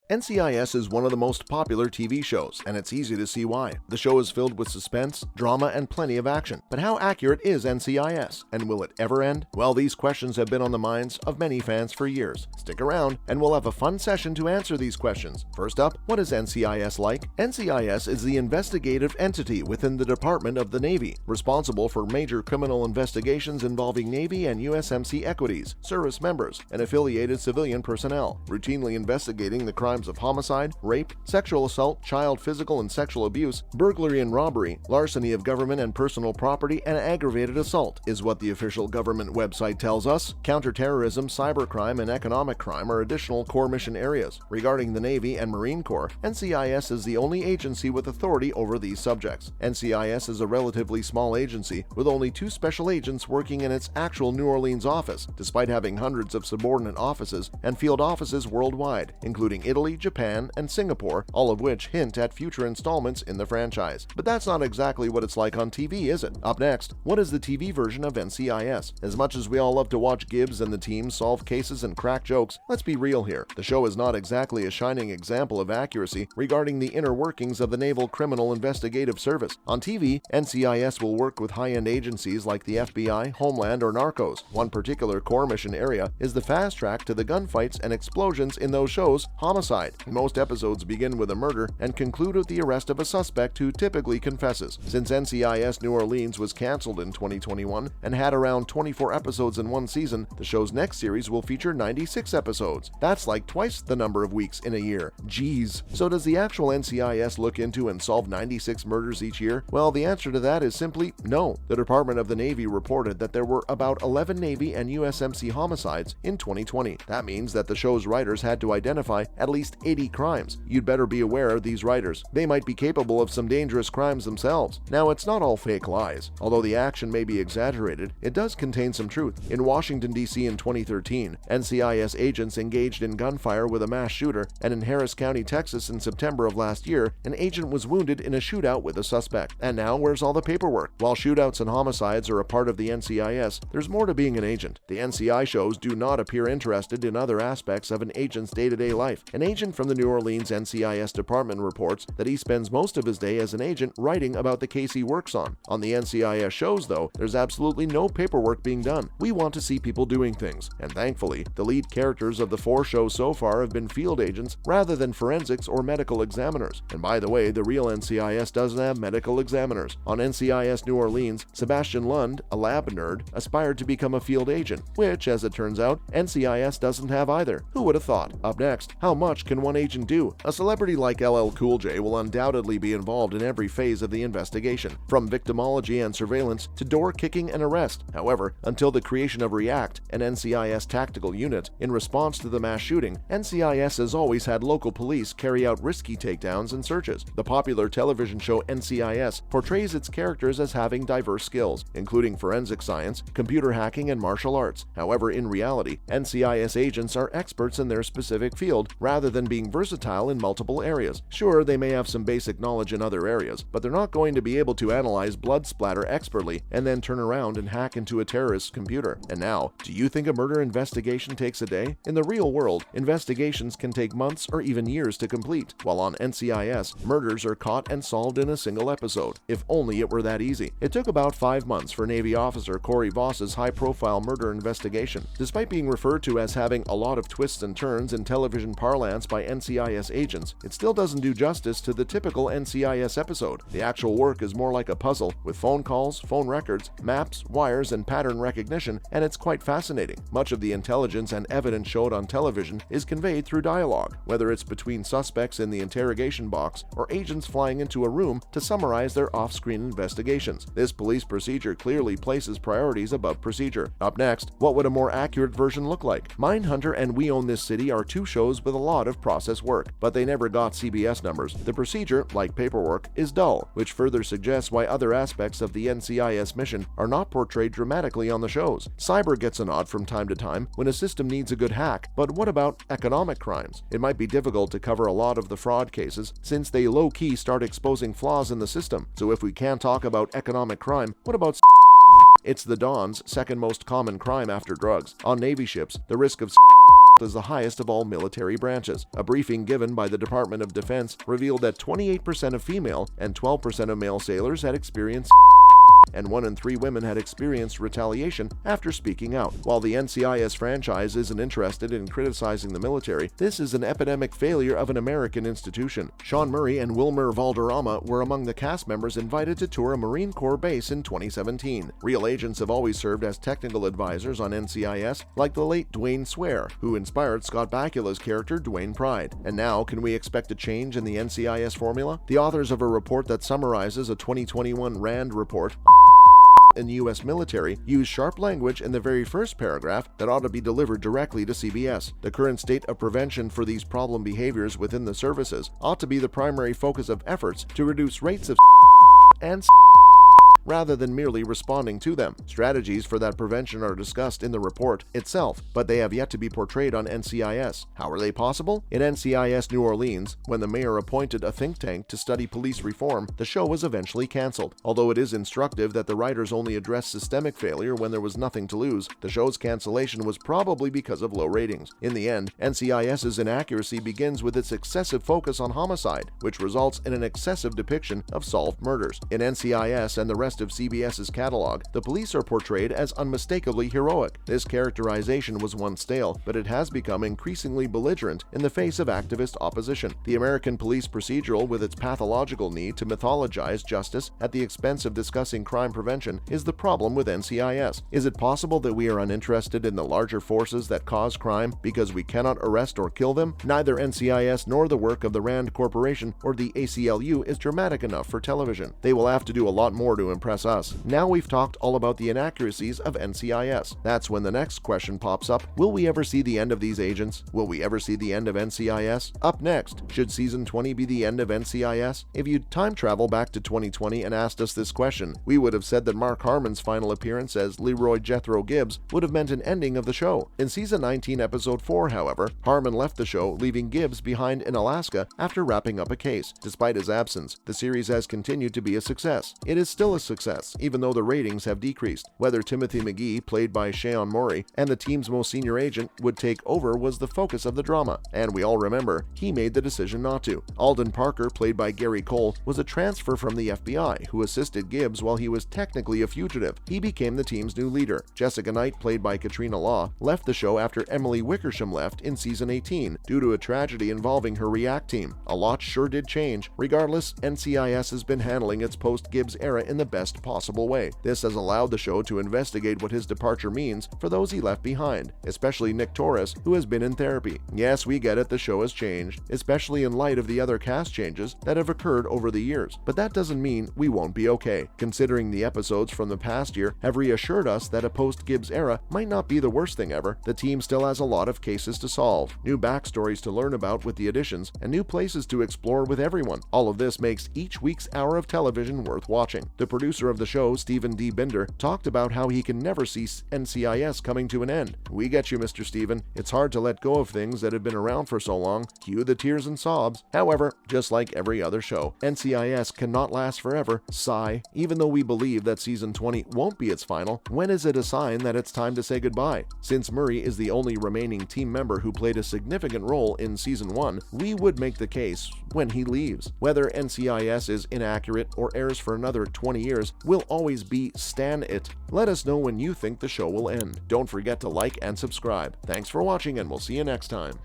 NCIS is one of the most popular TV shows, and it's easy to see why. The show is filled with suspense, drama, and plenty of action. But how accurate is NCIS, and will it ever end? Well, these questions have been on the minds of many fans for years. Stick around, and we'll have a fun session to answer these questions. First up, what is NCIS like? NCIS is the investigative entity within the Department of the Navy, responsible for major criminal investigations involving Navy and USMC equities, service members, and affiliated civilian personnel, routinely investigating the crimes of homicide, rape, sexual assault, child physical and sexual abuse, burglary and robbery, larceny of government and personal property, and aggravated assault, is what the official government website tells us. Counterterrorism, cybercrime, and economic crime are additional core mission areas. Regarding the Navy and Marine Corps, NCIS is the only agency with authority over these subjects. NCIS is a relatively small agency with only 2 special agents working in its actual New Orleans office, despite having hundreds of subordinate offices and field offices worldwide, including Italy, Japan, and Singapore, all of which hint at future installments in the franchise. But that's not exactly what it's like on TV, is it? Up next, what is the TV version of NCIS? As much as we all love to watch Gibbs and the team solve cases and crack jokes, let's be real here. The show is not exactly a shining example of accuracy regarding the inner workings of the Naval Criminal Investigative Service. On TV, NCIS will work with high-end agencies like the FBI, Homeland, or Narcos. One particular core mission area is the fast track to the gunfights and explosions in those shows, homicide. Most episodes begin with a murder and conclude with the arrest of a suspect who typically confesses. Since NCIS New Orleans was canceled in 2021 and had around 24 episodes in one season, the show's next series will feature 96 episodes. That's like twice the number of weeks in a year. Jeez. So does the actual NCIS look into and solve 96 murders each year? Well, the answer to that is simply no. The Department of the Navy reported that there were about 11 Navy and USMC homicides in 2020. That means that the show's writers had to identify at least 80 crimes. You'd better be aware of these writers. They might be capable of some dangerous crimes themselves. Now, it's not all fake lies. Although the action may be exaggerated, it does contain some truth. In Washington, D.C. in 2013, NCIS agents engaged in gunfire with a mass shooter, and in Harris County, Texas in September of last year, an agent was wounded in a shootout with a suspect. And now, where's all the paperwork? While shootouts and homicides are a part of the NCIS, there's more to being an agent. The NCI shows do not appear interested in other aspects of an agent's day-to-day life. An agent from the New Orleans NCIS department reports that he spends most of his day as an agent writing about the case he works on. On the NCIS shows, though, there's absolutely no paperwork being done. We want to see people doing things, and thankfully, the lead characters of the 4 shows so far have been field agents rather than forensics or medical examiners. And by the way, the real NCIS doesn't have medical examiners. On NCIS New Orleans, Sebastian Lund, a lab nerd, aspired to become a field agent, which, as it turns out, NCIS doesn't have either. Who would have thought? Up next, how much can one agent do? A celebrity like LL Cool J will undoubtedly be involved in every phase of the investigation, from victimology and surveillance to door kicking and arrest. However, until the creation of REACT, an NCIS tactical unit, in response to the mass shooting, NCIS has always had local police carry out risky takedowns and searches. The popular television show NCIS portrays its characters as having diverse skills, including forensic science, computer hacking, and martial arts. However, in reality, NCIS agents are experts in their specific field rather than being versatile in multiple areas. Sure, they may have some basic knowledge in other areas, but they're not going to be able to analyze blood splatter expertly and then turn around and hack into a terrorist's computer. And now, do you think a murder investigation takes a day? In the real world, investigations can take months or even years to complete, while on NCIS, murders are caught and solved in a single episode. If only it were that easy. It took about 5 months for Navy officer Corey Voss's high-profile murder investigation. Despite being referred to as having a lot of twists and turns in television parlance by NCIS agents, it still doesn't do justice to the typical NCIS episode. The actual work is more like a puzzle, with phone calls, phone records, maps, wires, and pattern recognition, and it's quite fascinating. Much of the intelligence and evidence showed on television is conveyed through dialogue, whether it's between suspects in the interrogation box or agents flying into a room to summarize their off-screen investigations. This police procedure clearly places priorities above procedure. Up next, what would a more accurate version look like? Mindhunter and We Own This City are 2 shows with a lot of process work, but they never got CBS numbers. The procedure, like paperwork, is dull, which further suggests why other aspects of the NCIS mission are not portrayed dramatically on the shows. Cyber gets a nod from time to time when a system needs a good hack, but what about economic crimes? It might be difficult to cover a lot of the fraud cases since they low-key start exposing flaws in the system. So if we can't talk about economic crime, what about It's the Don's second most common crime after drugs. On Navy ships, the risk of is the highest of all military branches. A briefing given by the Department of Defense revealed that 28% of female and 12% of male sailors had experienced and 1 in 3 women had experienced retaliation after speaking out. While the NCIS franchise isn't interested in criticizing the military, this is an epidemic failure of an American institution. Sean Murray and Wilmer Valderrama were among the cast members invited to tour a Marine Corps base in 2017. Real agents have always served as technical advisors on NCIS, like the late Dwayne Swear, who inspired Scott Bakula's character Dwayne Pride. And now, can we expect a change in the NCIS formula? The authors of a report that summarizes a 2021 RAND report in the U.S. military use sharp language in the very first paragraph that ought to be delivered directly to CBS. The current state of prevention for these problem behaviors within the services ought to be the primary focus of efforts to reduce rates of and rather than merely responding to them. Strategies for that prevention are discussed in the report itself, but they have yet to be portrayed on NCIS. How are they possible? In NCIS New Orleans, when the mayor appointed a think tank to study police reform, the show was eventually canceled. Although it is instructive that the writers only addressed systemic failure when there was nothing to lose, the show's cancellation was probably because of low ratings. In the end, NCIS's inaccuracy begins with its excessive focus on homicide, which results in an excessive depiction of solved murders. In NCIS and the rest of CBS's catalog, the police are portrayed as unmistakably heroic. This characterization was once stale, but it has become increasingly belligerent in the face of activist opposition. The American police procedural, with its pathological need to mythologize justice at the expense of discussing crime prevention, is the problem with NCIS. Is it possible that we are uninterested in the larger forces that cause crime because we cannot arrest or kill them? Neither NCIS nor the work of the RAND Corporation or the ACLU is dramatic enough for television. They will have to do a lot more to impress us. Now we've talked all about the inaccuracies of NCIS. That's when the next question pops up. Will we ever see the end of these agents? Will we ever see the end of NCIS? Up next, should Season 20 be the end of NCIS? If you'd time travel back to 2020 and asked us this question, we would have said that Mark Harmon's final appearance as Leroy Jethro Gibbs would have meant an ending of the show. In Season 19, Episode 4, however, Harmon left the show, leaving Gibbs behind in Alaska after wrapping up a case. Despite his absence, the series has continued to be a success. It is still a success, even though the ratings have decreased. Whether Timothy McGee, played by Sean Murray, and the team's most senior agent would take over was the focus of the drama, and we all remember he made the decision not to. Alden Parker, played by Gary Cole, was a transfer from the FBI who assisted Gibbs while he was technically a fugitive. He became the team's new leader. Jessica Knight, played by Katrina Law, left the show after Emily Wickersham left in Season 18 due to a tragedy involving her React team. A lot sure did change. Regardless, NCIS has been handling its post-Gibbs era in the best possible way. This has allowed the show to investigate what his departure means for those he left behind, especially Nick Torres, who has been in therapy. Yes, we get it, the show has changed, especially in light of the other cast changes that have occurred over the years. But that doesn't mean we won't be okay, considering the episodes from the past year have reassured us that a post-Gibbs era might not be the worst thing ever. The team still has a lot of cases to solve, new backstories to learn about with the additions, and new places to explore with everyone. All of this makes each week's hour of television worth watching. The producer of the show, Stephen D. Binder, talked about how he can never see NCIS coming to an end. We get you, Mr. Stephen. It's hard to let go of things that have been around for so long. Cue the tears and sobs. However, just like every other show, NCIS cannot last forever. Sigh. Even though we believe that Season 20 won't be its final, when is it a sign that it's time to say goodbye? Since Murray is the only remaining team member who played a significant role in Season 1, we would make the case when he leaves. Whether NCIS is inaccurate or airs for another 20 years will always be stan it. Let us know when you think the show will end. Don't forget to like and subscribe. Thanks for watching, and we'll see you next time.